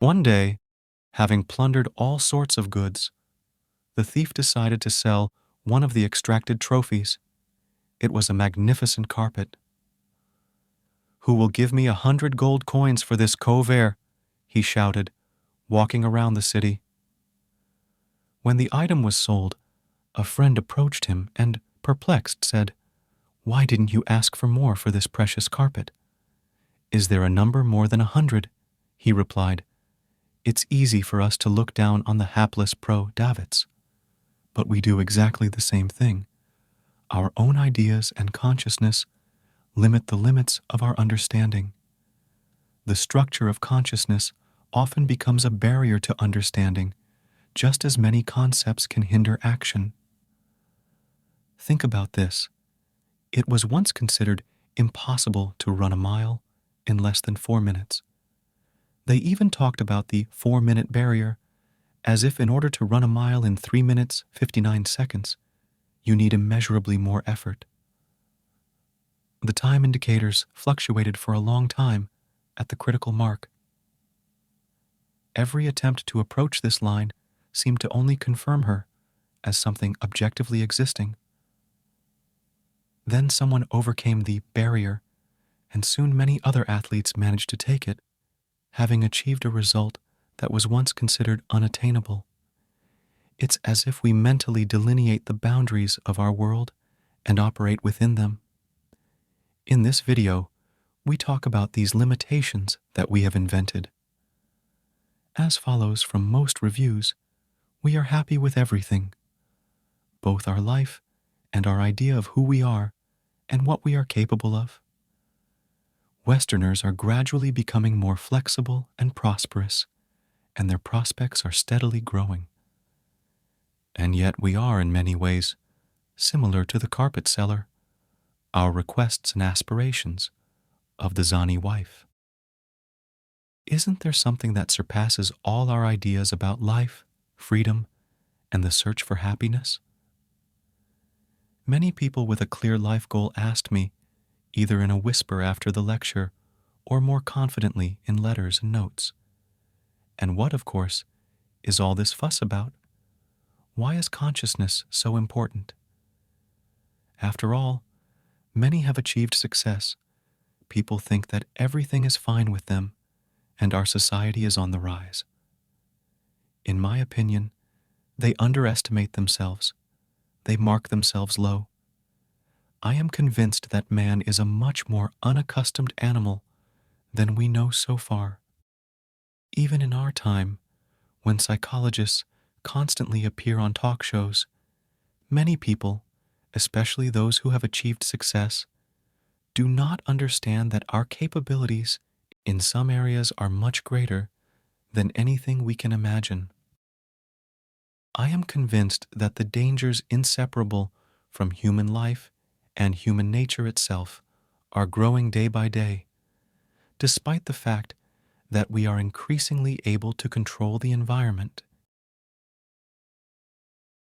One day, having plundered all sorts of goods, the thief decided to sell one of the extracted trophies. It was a magnificent carpet. "Who will give me 100 gold coins for this couvert?" he shouted, walking around the city. When the item was sold, a friend approached him and, perplexed, said, "Why didn't you ask for more for this precious carpet?" "Is there a number more than 100?" he replied. "It's easy for us to look down on the hapless pro-Davids, but we do exactly the same thing. Our own ideas and consciousness limit the limits of our understanding. The structure of consciousness often becomes a barrier to understanding, just as many concepts can hinder action." Think about this. It was once considered impossible to run a mile in less than 4 minutes. They even talked about the 4-minute barrier, as if in order to run a mile in 3 minutes, 59 seconds, you need immeasurably more effort. The time indicators fluctuated for a long time at the critical mark. Every attempt to approach this line seemed to only confirm her as something objectively existing. Then someone overcame the barrier, and soon many other athletes managed to take it, having achieved a result that was once considered unattainable. It's as if we mentally delineate the boundaries of our world and operate within them. In this video, we talk about these limitations that we have invented. As follows from most reviews, we are happy with everything, both our life and our idea of who we are and what we are capable of. Westerners are gradually becoming more flexible and prosperous, and their prospects are steadily growing. And yet we are, in many ways, similar to the carpet seller, our requests and aspirations of the Zani wife. Isn't there something that surpasses all our ideas about life, freedom, and the search for happiness? Many people with a clear life goal asked me, either in a whisper after the lecture or more confidently in letters and notes, "And what, of course, is all this fuss about? Why is consciousness so important?" After all, many have achieved success. People think that everything is fine with them, and our society is on the rise. In my opinion, they underestimate themselves. They mark themselves low. I am convinced that man is a much more unaccustomed animal than we know so far. Even in our time, when psychologists constantly appear on talk shows, many people, especially those who have achieved success, do not understand that our capabilities in some areas are much greater than anything we can imagine. I am convinced that the dangers inseparable from human life and human nature itself are growing day by day, despite the fact that we are increasingly able to control the environment